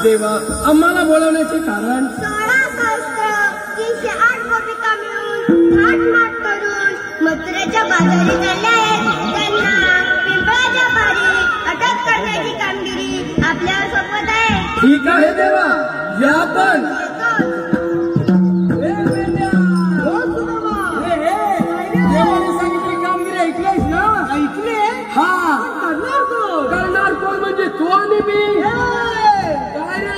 देवा आम्हाला बोलवण्याचे कारण 16 सहस्त्र 308 गोपिका मिळून थाटमाट करून मथुरेच्या बाजारी चालल्या आहेत. त्यांना पिंपळाच्या पारी अटक करण्याची कामगिरी आपल्यावर सोपवत आहे. ठीक आहे देवा या पण देवाने सांगितली कामगिरी ऐकलीस ना? ऐकले हा करणार कोण म्हणजे तू आणि मी. काय रे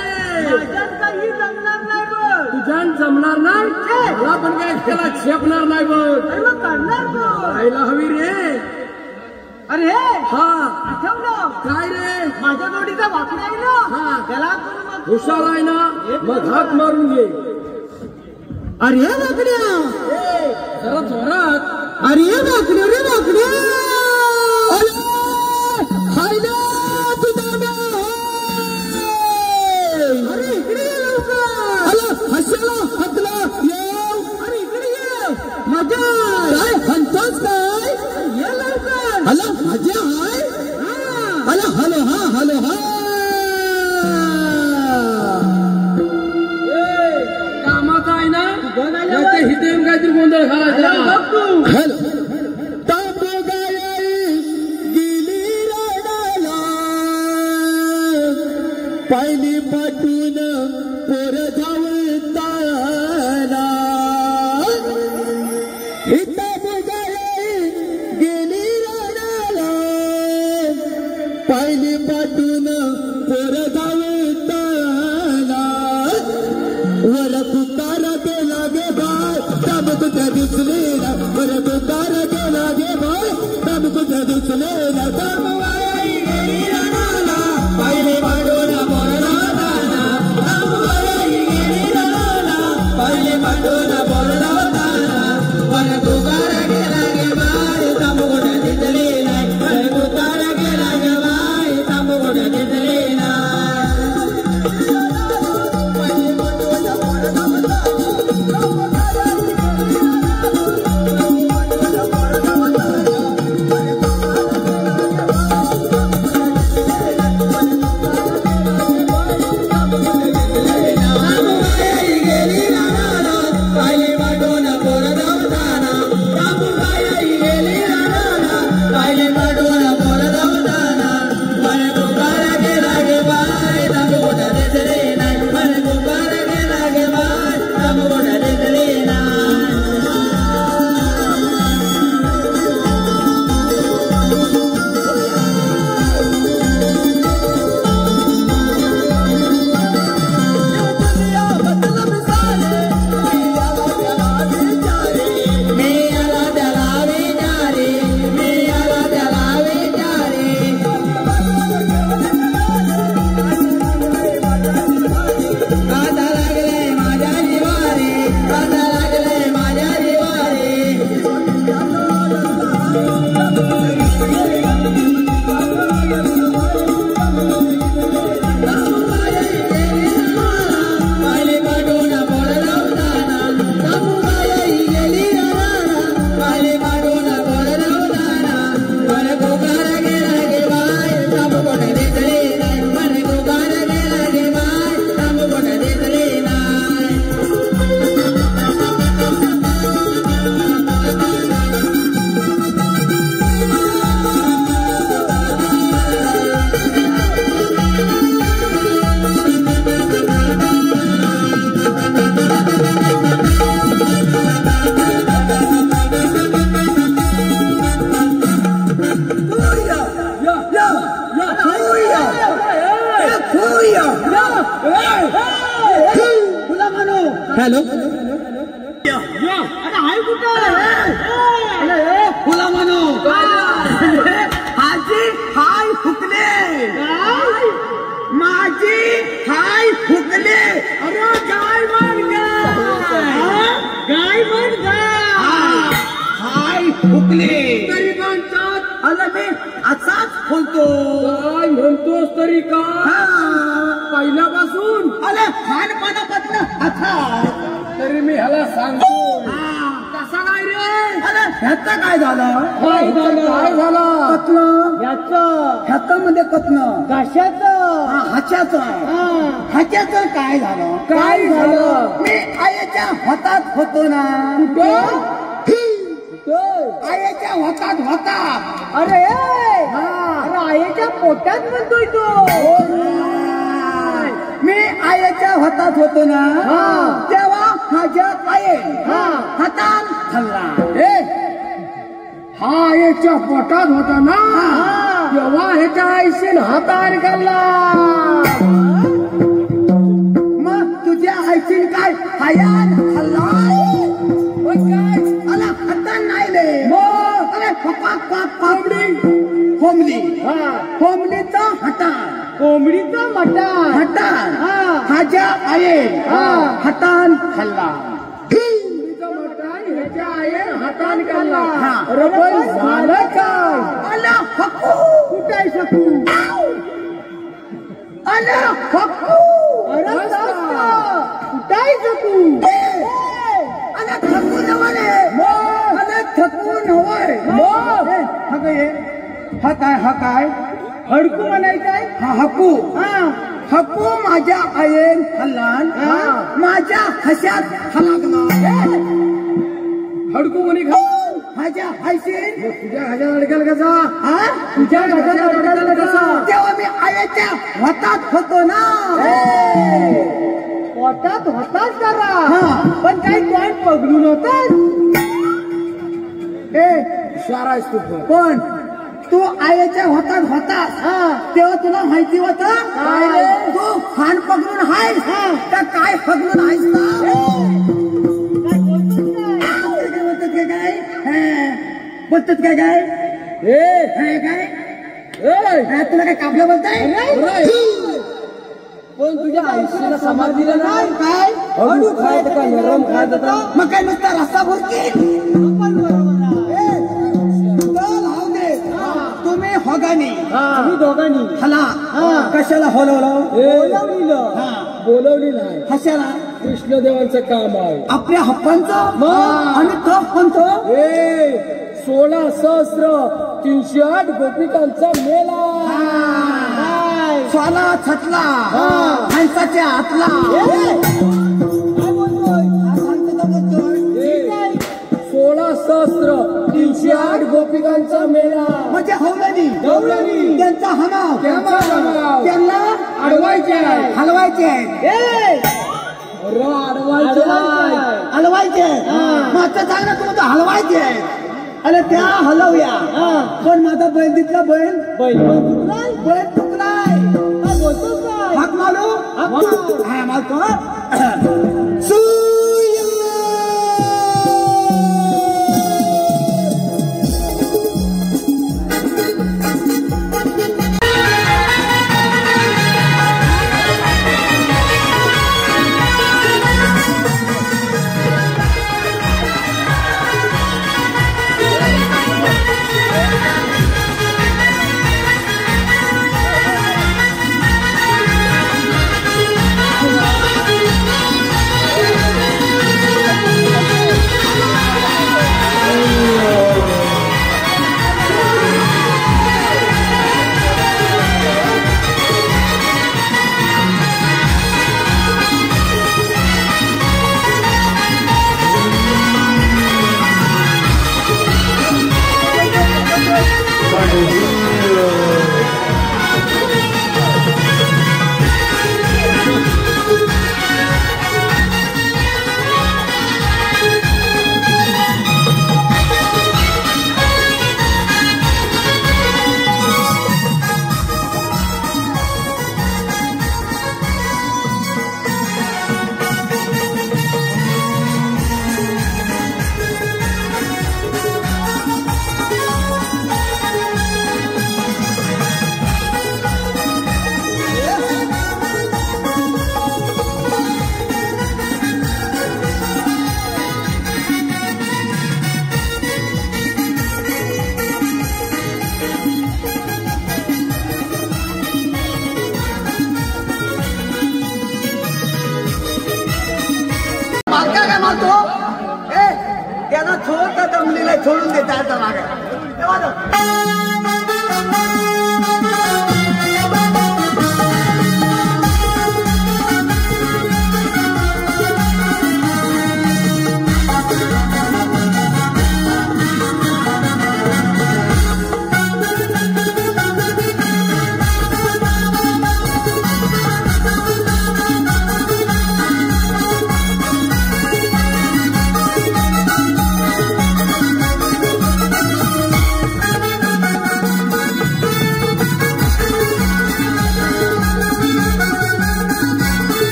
तुझ्यान जमणार नाही मला पण काय त्याला झेपणार नाही बघ राहायला हवी रे. अरे हा आठवलं काय रे माझ्या जोडीचा वाकडा आहे ना हा त्याला हुशार आहे ना मग हात मारून घे. अरे वाकड्या जरा जोरात. अरे वाकड्या रे वाकड्या अरे इकडे ये लवकर. हसला हसला अरे इकडे ये मजा काय हंतोच काय ये लवकर. हॅलो मजा हाय हॅलो हॅलो हा हॅलो हा कामाचा आहे ना त्याच्या हिते येऊन काहीतरी गोंधळ घालायचा. हॅलो पहिली पाठून पोर धावताना इथं बुगाई गेली रडाला. पहिली पाठून पोर धावताना वर पुकार केला गे बाय तब तुझ्या दिसले ना. वर पुकार केला गे बाय तब तुझ्या दिसले ना. तबवाई गेली रडाला पहिली पाठून हॅलो अरे हाय कुठं फुला म्हणू हाजी हाय हुकले माझी हाय हुकले. अरे गाय म्हण गाय म्हण हाय हुकले तरी म्हणतात. अरे मी असाच बोलतो. काय म्हणतोस तरी का पहिल्यापासून अरे लहानपणापासून असा तरी मी ह्याला सांगतो असा काय रे? अरे ह्याचं काय झालं? काय झालं? कथनं याचं ह्याच्यामध्ये कथनं कशाचं? ह्याच्याचं काय झालं? काय झालं? मी आईच्या हातात होतो ना. आईच्या हातात होता. अरे आईच्या पोटात म्हणतोय तो. मी आईच्या हातात होतो ना तेव्हा माझ्या आई हातात खाल्ला. हा आईच्या पोटात होता ना तेव्हा ह्याच्या आईशीन हाताने खाल्ला. मग तुझ्या आईची काय हयात खाल्ला? अला हातात नाही रे. मग अरे कोंबडी कोंबडीचा हातात. कोंबडीचा मटण हातात माझ्या आई हातान खाल्ला. ह्याच्या आई हाताने खाल्ला. हा. अरे पण झालं काय? अला हक्कू. कुठाय शकू? अला हक्कू. अरे कुठाय शकू? अला थकू नवरे. अला थकू नवरे. हा काय हडकू म्हणायचंय. हा हक्कू. हक्कू माझ्या आईन हल्लान माझ्या हशात हलागणार. हडकू कोणी खा? माझ्या आईशीन तुझ्या घशात अडकल कसा? तुझ्या घशात अडकल कसा? तेव्हा मी आईच्या हातात होतो ना. पोटात होताच जरा पण काही पॉइंट पकडून होतात. शारायस तू पण तू आईच्या हातात होतास तेव्हा तुला माहिती होत तू खान पकडून हायस का काय पकडून हायस ना? बोलतात काय काय काय तुला काय कापलं बोलताय? पण तुझ्या आयुष्याला समाज दिला नाही. काय हळू खायचं का नरम खायचं? मग काय नुसता रस्ता भरकी तुम्ही होगानी आम्ही दोघांनी हला कशाला हलवलं? बोलवली नाही. कशाला? कृष्णदेवांचं काम आहे. आपल्या हप्पांचं आणि तो हप्पांचं 16,308 गोपिकांचा मेला. स्वाला छटला माणसाच्या हातला. 16,308 गोपिकांचा मेला म्हणजे हवलनी त्यांचा हमाव त्यांना अडवायचे आहे. हलवायचे हलवायचे. माझं चांगलं तुमचं हलवायचे आणि त्या हलवूया. पण माझा बैल तिथला बैल बैल चुकलाय. हाक मारू हा मारतो.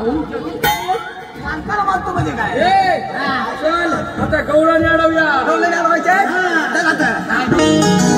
माणसाला मारतो म्हणजे काय चल आता गवळण अडवूया. चल आता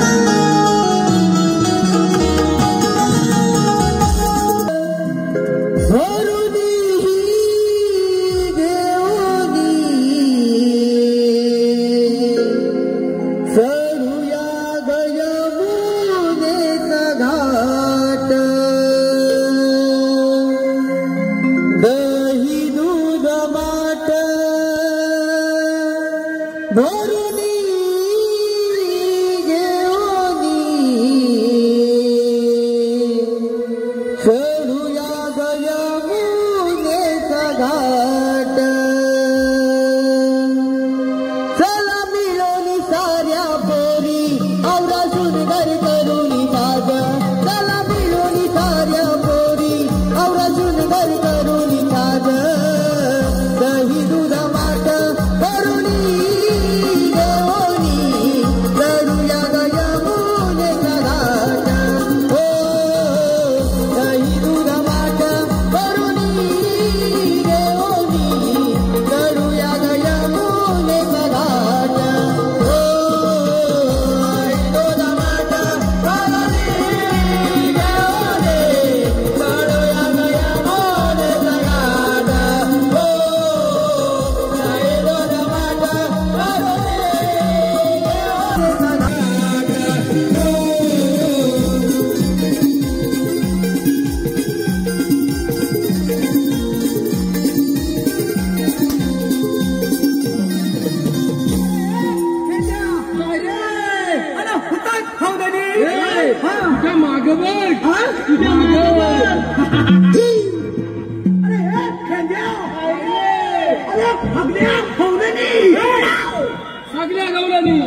सगळ्या गवळणी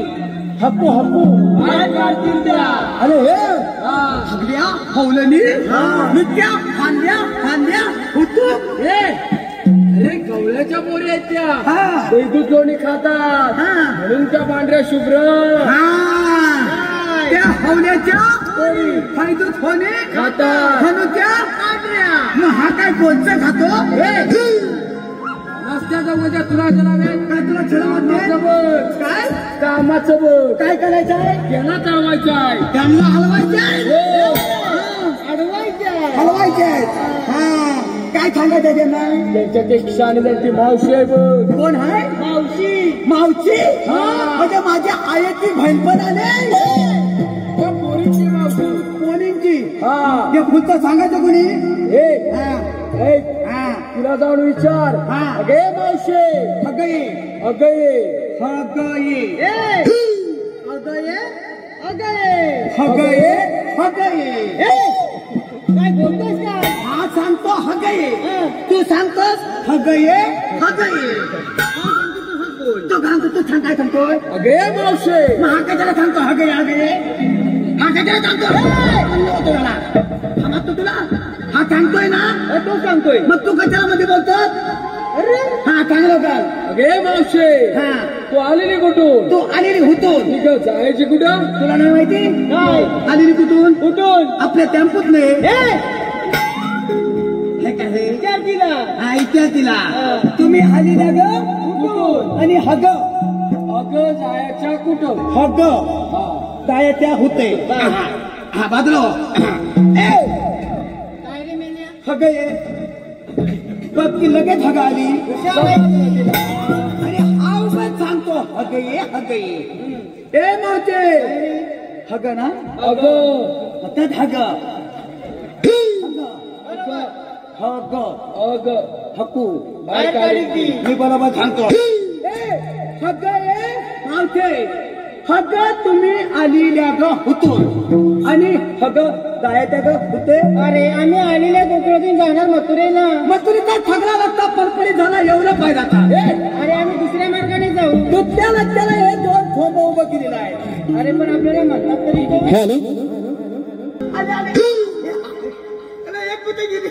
हप्पू हप्पू काय काढतील त्या. अरे हे हगड्या हवलनी नित्या फांद्या फांद्या होतो अरे गवळ्याच्या पोरी आहेत त्या. बैदूत लोणी खातात म्हणून त्या पांढऱ्या शुभ्र. त्या हवल्याच्या फायदूत होणे खातात म्हणून त्या मग हा काय कोणचं खातो रस्त्या जवळच्या तुला चलावे काय तुला छळावत काय कामाचं बघ. काय करायचं आहे त्यांना चालवायचं आहे. त्यांना हलवायचे अडवायचं हलवायचे काय सांगायचं त्यांना त्यांच्या ते शाणी त्यांची मावशी आहे बघ. कोण आहे मावशी मावशी म्हणजे माझ्या आईची बहीणपण आले त्या पोरीची मावशी कोणींची हा ते पुढचं सांगायचं कोणी तुला जाऊन विचार. अगे मावशे हगये अगये हगये अगये अगये हगये हगये काय बोलतोस काय. हा सांगतो हगये तू सांगतोस हगये हगये तो सांगतो तू सांग काय सांगतोय अगे मावशे मग हा कशाला सांगतो हगये हगये हा कशाला सांगतो तुला हा सांगतोय ना तो सांगतोय मग तू कशाला मध्ये बोलतोस अरे हा चांगलं काल अगे मावशे हा तू आलेली कुठून. तू आलेली होतून ठीक आहे जायची कुठं. तुला नाही माहिती काय आलेली कुठून कुठून आपल्या टेम्पोत नाही हे काय हे? विचार तिला. हा इतिहास दिला तुम्ही आलेल्या ग कुठून आणि हग अगं जायच्या कुठं. हग काय त्या होते हा बाजलो हग ये बघ की लगेच हग आली आणि हा उगाच सांगतो हग ये ए मावचे हग ना अगं त्यात हग हग अग हकू बाय काढी. मी बरोबर सांगतो हग ये मावचे हग तुम्ही आलेल्या ग होतून आणि हग जायच्या ग होते. अरे आम्ही आलेल्या कोकणातून जाणार मथुरेला. मथुरीचा ठगला रस्ता परपरी झाला एवढं पाहिजे आता अरे आम्ही दुसऱ्या मार्गाने जाऊ. दुसऱ्या रस्त्याला हे दोन खोप उभं केलेलं आहे. अरे पण आपल्याला म्हणतात तरी कोण. एक कुठे गेली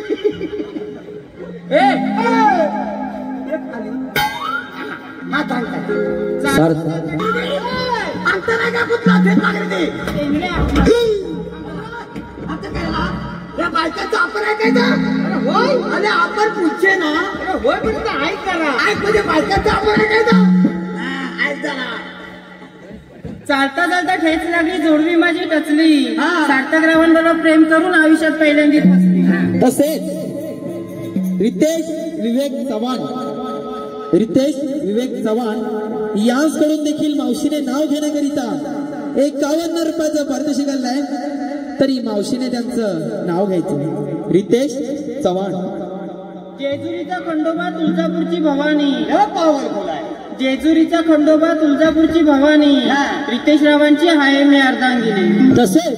हा सांगता अंतर आहे का कुठला थेट मागणी आता काय या बायकाचा आपण ऐकायचा होय आणि आपण पुढचे ना होय पण ऐक करा ऐक म्हणजे बायकाचं आपण ऐक जरा चालता चालता ठेच लागली जोडवी माझी टचली सार्थक रावांबरोबर प्रेम करून आयुष्यात पहिल्यांदी फसली. तसेच रितेश विवेक चव्हाण यांकडून देखील मावशीने नाव घेण्याकरिता 51 रुपयाचं पारितोषिक घाललंय. तरी मावशीने त्यांचं नाव घ्यायचं. रितेश चव्हाण. जेजुरीचा खंडोबा तुळजापूरची भवानी. जेजुरीचा खंडोबा तुळजापूरची भवानी. रितेश रावांची हाय मी अर्धांगिनी. तसेच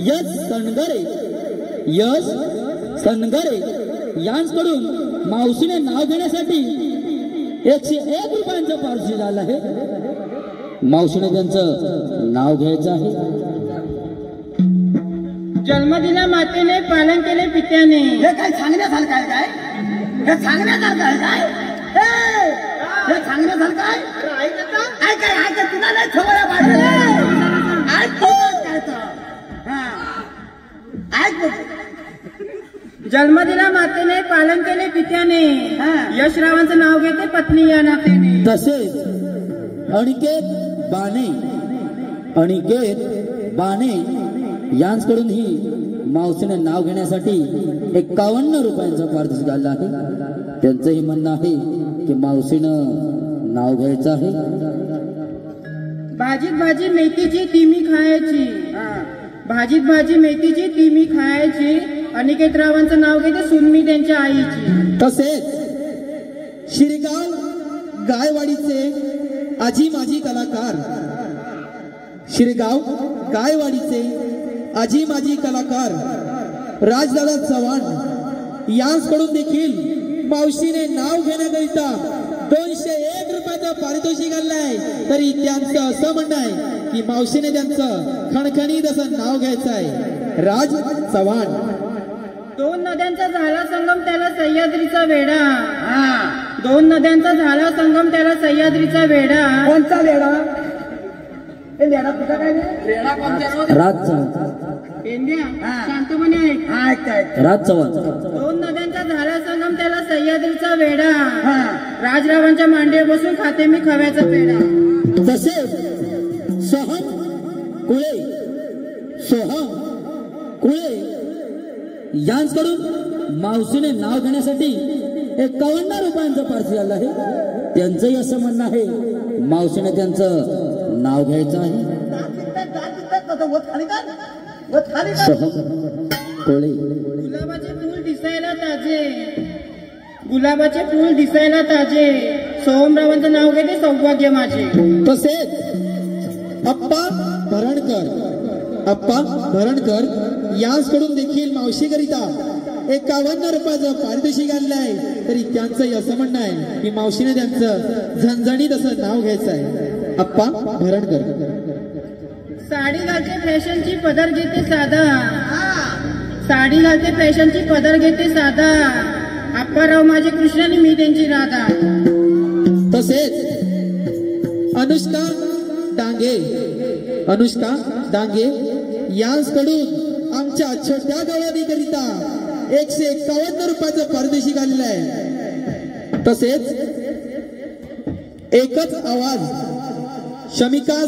यश सनगरे यांकडून मावशीने नाव घेण्यासाठी 101 रुपयांचं पारितोषिक झालं आहे. मावशीने त्यांचं नाव घ्यायचं आहे. जन्म दिला मातेने पालन केले पित्याने. हे काय सांगण्यासारखं आहे काय हे सांगण्यासारखं आहे काय हे सांगण्यासारखं आहे ऐक तुला नाही ठेवायला पाहिजे ऐक काय ऐक जन्म दिला मातेने पालन केले पित्याने. यश रावांचं नाव घेते पत्नी या नात्याने. तसेच अनिकेत बाणे यांकडून ही मावशीने नाव घेण्यासाठी 51 रुपयांचं पारितोषिक आलं आहे. त्यांचंही म्हणणं आहे की मावशीनं नाव घ्यायचं आहे. भाजीत भाजी मेथीची ती मी खायची. भाजीत भाजी मेथीची ती मी खायची. अनिकेत रावांचं नाव घेते सुनमी त्यांच्या आईची. तसेच शिरगाव गायवाडीचे आजी माजी कलाकार राजदादा चव्हाण यांकडून देखील मावशीने नाव घेण्याकरिता 201 रुपयाचं पारितोषिक घाललंय. तरी त्यांचं असं म्हणणं आहे की मावशीने त्यांचं खणखणीत असं नाव घ्यायचं आहे. राज चव्हाण. 2 नद्यांचा झाला संगम त्याला सह्याद्रीचा वेढा. 2 नद्यांचा झाला संगम त्याला सह्याद्रीचा वेढा. कोणता लेडा हे लेडा तुझा काय लेडा कोणत्या राज चव्हाण. शांतपणे ऐक. राज चव्हाण. 2 नद्यांचा झाला संगम त्याला सह्याद्रीचा वेढा. राजरावांच्या मांडीवर बसून खाते मी खव्याचा पेढा. तसेच सोहम कुळे यांकडून मावशीने नाव घेण्यासाठी 51 रुपयांचं पारितोषिक आलं आहे. त्यांचंही असं म्हणणं आहे मावशीने त्यांचं नाव घ्यायचं आहे. गुलाबाचे फूल दिसायला ताजे. सोहमरावांचं नाव घेते सौभाग्य माझे. तसेच अप्पा भरणकर यांकडून देखील मावशीकरिता 51 रुपयाचं पारितोषिक आणलं आहे. तरी त्यांचं असं म्हणणं आहे की मावशीने त्यांचं झणझणीत असं नाव घ्यायचं आहे. अप्पा भरणकर. साडी घालते फॅशनची पदर घेते साधा. साडी घालते फॅशनची पदर घेते साधा. अप्पाराव माझे कृष्ण आणि मी त्यांची राधा. तसेच अनुष्का डांगे यांकडून आमच्या छोट्या गवळणीकरिता 151 रुपयाचं पारितोषिक आलेलं आहे. तसेच एकच आवाज शमिका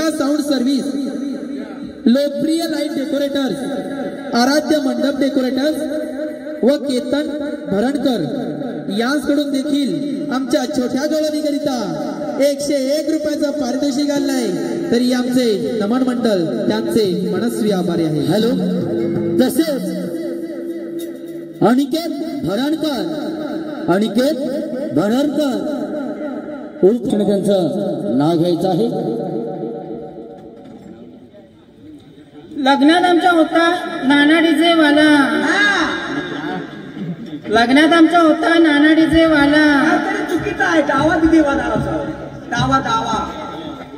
साऊंड सर्व्हिस लोकप्रिय लाईट डेकोरेटर्स आराध्य मंडप डेकोरेटर्स व केतन भरणकर यांकडून देखील आमच्या छोट्या गवळणीकरिता 101 रुपयाचं पारितोषिक आलंय. तरी आमचे नमन मंडळ त्यांचे मनस्वी आभारी आहे. हॅलो. तसेच अनिकेत भरणकर त्यांचं नाव घ्यायचं आहे. लग्नात आमचा होता नाना डीजे वाला. लग्नात आमचा होता नाना डीजे वाला. चुकीचा आहे. दावा डीजे वाला दावा दावा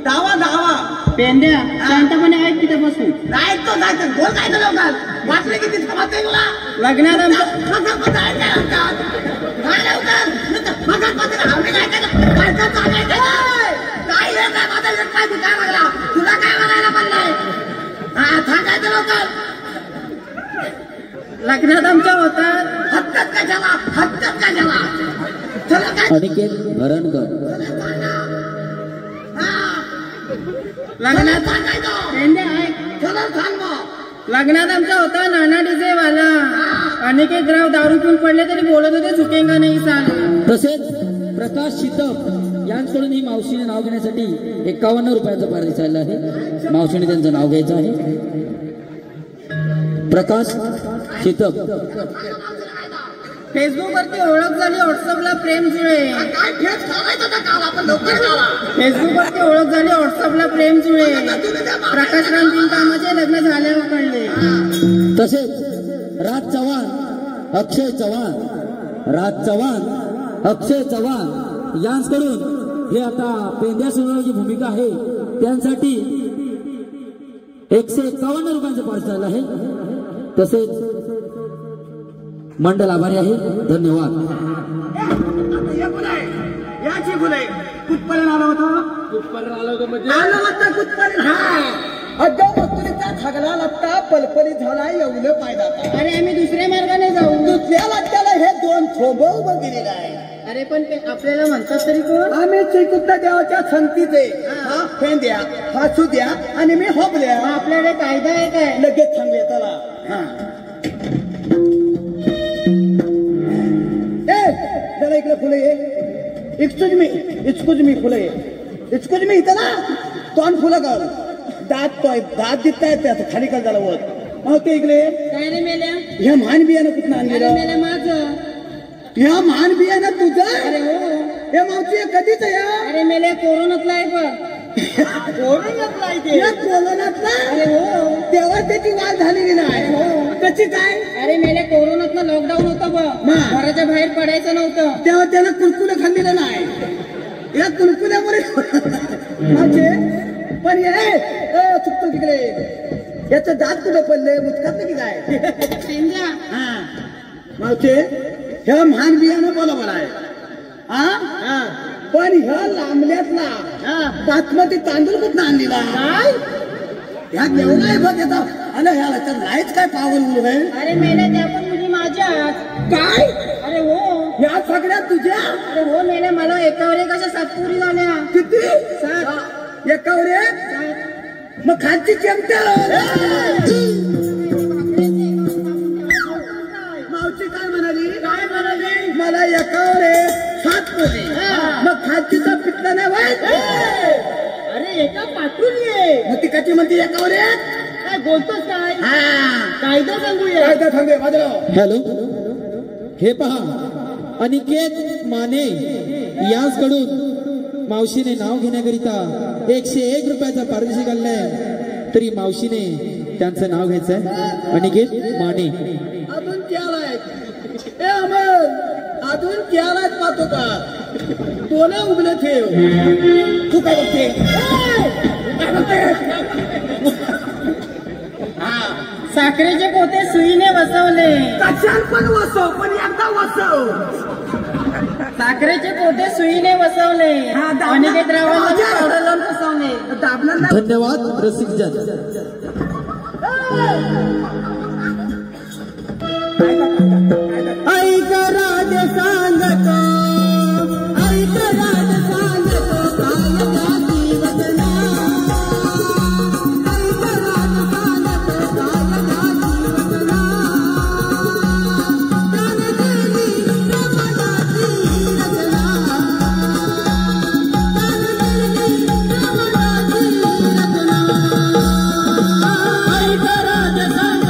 दावा दावा पेंड्या शांतपणे ऐक तिथे बसून. ऐकतो बोल काय लवकर वाटले किती थांबते तुला. लग्नात आमचा तुला काय म्हणायला पडलंय. सांगायचं लवकर. लग्नात आमच्या होतात. हत्यात कशाला चला काय अनिकेत भरणकर. लग्नात सांगायचं चला सांग मग. लग्नात आमचा होता नाना डीजे वाला. अनिकेतराव दारू पिऊन पडले तरी बोलत होते झुकेंगा नाही साल. तसेच प्रकाश शितप यांच्याकडून ही मावशीने नाव घेण्यासाठी 51 रुपयाचा पारितोषिक आलं आहे. मावशीने त्यांचं नाव घ्यायचं आहे. प्रकाश शितप. फेसबुक वरती ओळख झाली, व्हॉट्सअपला प्रेम जुळे. काय फेस खावायचं तर काल आपण लवकर खावा. फेसबुक वरती ओळख झाली, व्हॉट्सअपला प्रेम जुळे. प्रकाशराव बिनकामाचे लग्न झाल्यावर कळले. तसेच राज चव्हाण, अक्षय चव्हाण यांच्याकडून हे आता पेंद्या सोडवण्याची भूमिका आहे त्यांसाठी 151 रुपयांचं पार्सल आहे. तसेच मंडळ आभारी आहे. धन्यवाद. याची फुले कुठपर्यंत आलं होतं कुठपर्यंत. अद्यापत्रीचा सगळा लत्ता पलपली झाला एवढं पाहिजे. अरे आम्ही दुसऱ्या मार्गाने जाऊ. दुसऱ्या लत्त्याला हे 2 थोबं उभं केलेलं आहे. अरे पण ते आपल्याला म्हणतात तरी कोण. आम्ही श्रीकृष्ण देवाच्या संतीचे फेंद्या हसू द्या आणि मी होबल्या. आपल्याकडे कायदा आहे काय. लगेच सांगले चला. जरा इकडे फुले ये. एक्सक्यूज मी फुले ये. एक्सक्यूज मी इथं ना तोंड फुलं कर. दात दिसत आहेत त्याचं खाली कर झाला वर. मग ते इकडे काय रे मेल्या. ह्या महान बियाणं कुठं आणलेलं. मेल्या माझं. ह्या महान बियाणं तुझं. अरे हो. हे मावशी कधीच या. अरे मेल्या कोरोनातला आहे पण. कोरोनातला आहे ते. कोरोनातला. अरे हो. तेव्हा त्याची वाढ झालेली नाही. कशी काय. अरे मेल्या कोरोनातलं लॉकडाऊन होतं बघ. घराच्या बाहेर पडायचं नव्हतं. तेव्हा त्यानं कुरकुरे खाल्लेलं नाही. या कुरकुऱ्यामुळे माझे पण हे चुकतो तिकडे. याचं दात कुठं पडले मुचकात की काय. मावशे ह्या महान बियाणं बोला आहे. पण ह्या लांबल्यातला बासमती तांदूळ कुठं आणलेला. ह्या एवढा आहे बघ याचा. अरे ह्याला तर नाहीच काय पावर उर आहे. अरे मेल्या त्या पण मुली माझ्याच. काय. अरे हो. ह्या सगळ्या तुझ्या. अरे हो मेल्या मला एकावर एक अशा 7 पुरी झाल्या. किती. 7. एकावर एक. मग खालची चिमट्या. मावशी काय म्हणाली. मला एकावर एक 7 पोरी. मग खालचीचा पिटला नाही वाईट. अरे एका पाठवून ये. मग ती कशी म्हणते एकावर एक. काय बोलतोस काय. कायदा सांगूया. कायदा सांगूया बाजूला. हॅलो. हे पहा अनिकेत माने यांच्याकडून मावशीने नाव घेण्याकरिता 101 रुपयाचा पारितोषिक आलाय. तरी मावशीने त्यांचं नाव घ्यायचंय. अनिकेत माने. अजून 4 आहेत. अमर अजून 4 आहेत. पाहतो का 2 उभले ठेव. तू काय बघते. साखरेचे पोते सुईने वसवले. कशाल पण वसव पण एकदा वसव. साखरेचे पोते सुईने वसवले. अनिकेतरावांना पावडर लावून फसवले. धन्यवाद रसिक जन. ऐक राज सांगतो. ऐक राज सांगतो. काय जाती वदना. ऐक राज सांगतो. काय जाती वदना. ज्ञान देवी ब्रह्मदासी रचना. ज्ञान देवी ब्रह्मदासी रचना. ऐक राज सांगतो.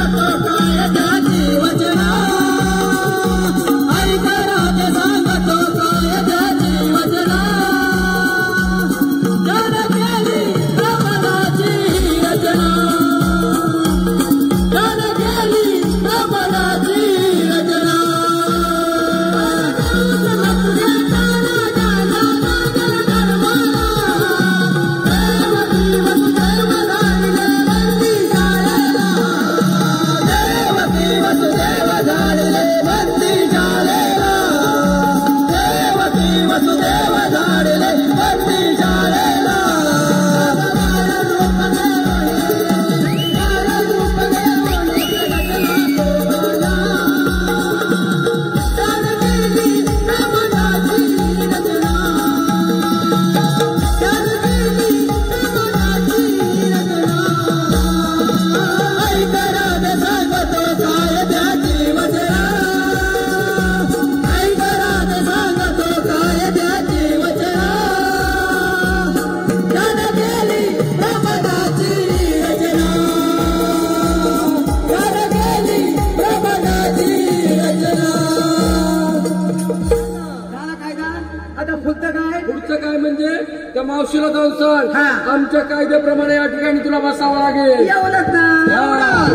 पुढचं काय? पुढचं काय म्हणजे त्या मावशीला जाऊन सांग हा. आमच्या कायद्याप्रमाणे या ठिकाणी तुला बसावं लागेल. एवढंच ना,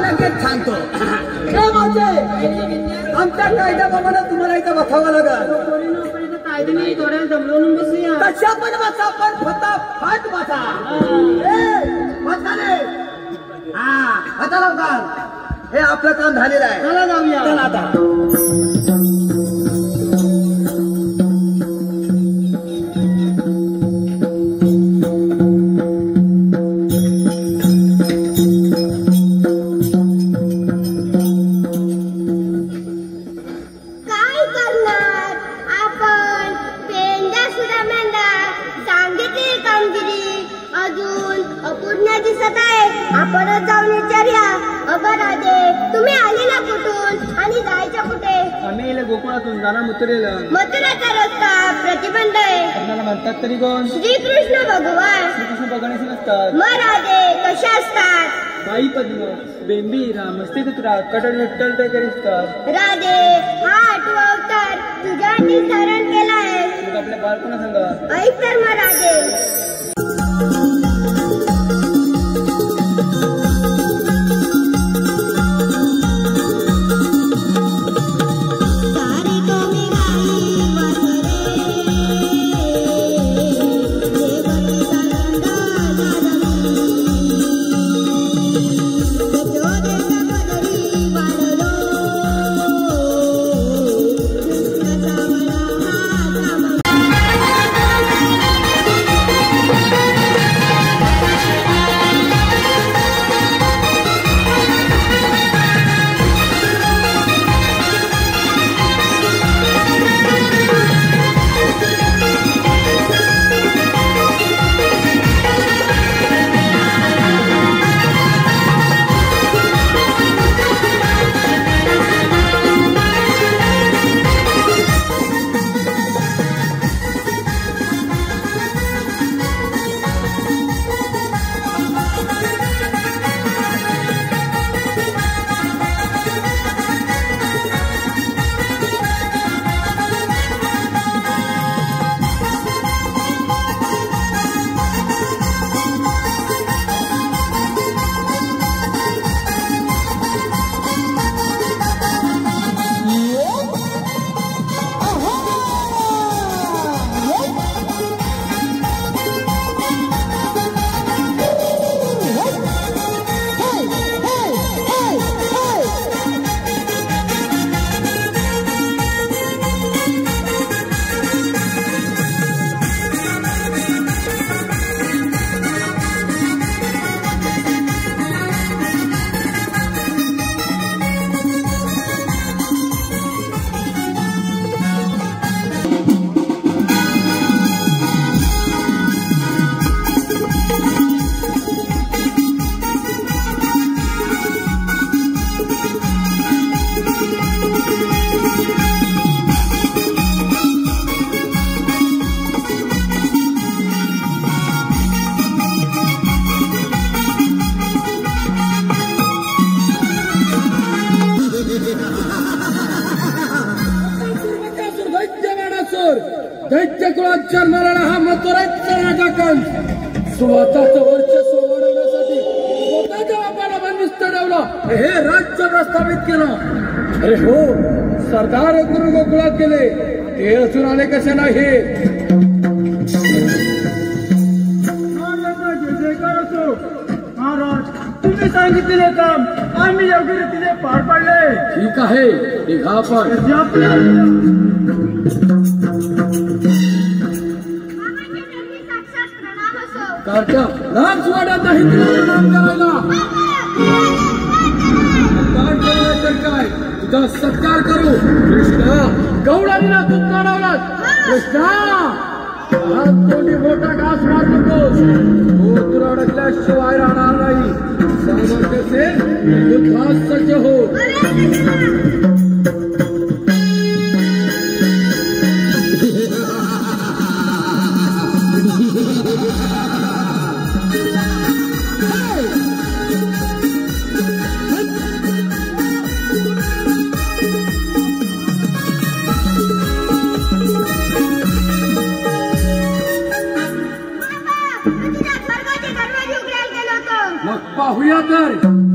लगेच सांगतो. काय मावशे, आमच्या कायद्याप्रमाणे तुम्हाला इथं बसावं लागेल. कायदे नाही थोड्या जमवून बसूया. कशा पण बसा, पण फटाफट बसा. बसा रे. हा, बसा लवकर. हे आपलं काम झालेलं आहे. चला जाऊया. चला आता. काय करणार आपण? पेंड्या सुद्धा मेंढ्या सांगितली कामगिरी अजून अपूर्ण दिसत आहे. आपणच जाऊन विचारूया. अगं राजे, तुम्ही आले ना कुठून आणि जायचं कुठे? आम्ही इले गोकुळातून जाणार मथुरेला. मथुराचा रस्ता प्रतिबंध आहे. आपल्याला म्हणतात तरी कोण? श्रीकृष्ण भगवान. श्रीकृष्ण भगवानचे नसतात. मग राजे कशा असतात? बाई पद्म, बेंबी, मस्ती कुत्रा, कडल विठ्ठल ते करीतात. राजे, हा 8वा अवतार तुझ्यासाठी धारण केला आहे. मग आपल्या बाळपणा सांगा. ऐक तर मग राजे. दैत्य कुळात जन्मलेला हा मथुरेचा राजा कंस स्वतःचं वर्चस्व वाढवण्यासाठी स्वतःच्या बापाला बंदिस्त ठेवलं. हे राज्य प्रस्थापित केलं. अरे हो, सरदार गुरु गोकुळात गेले, ते असून आले कसे नाही. महाराज, तुम्ही सांगितलेले काम आम्ही योग्य रीतीने पार पाडले. ठीक आहे, निघा पण. कारच्या राजवाड्यात नाही तुला प्रणाम करायला. काय करायचं काय? तुझा सत्कार करू. कृष्णा, गौडांना तू लढवलास. कृष्णा, तोंडी मोठा घास मार नकोस. तो तुला अडकल्याशिवाय राहणार नाही. सामर्थ्य असेल युद्धास सज्ज हो. बघूया तर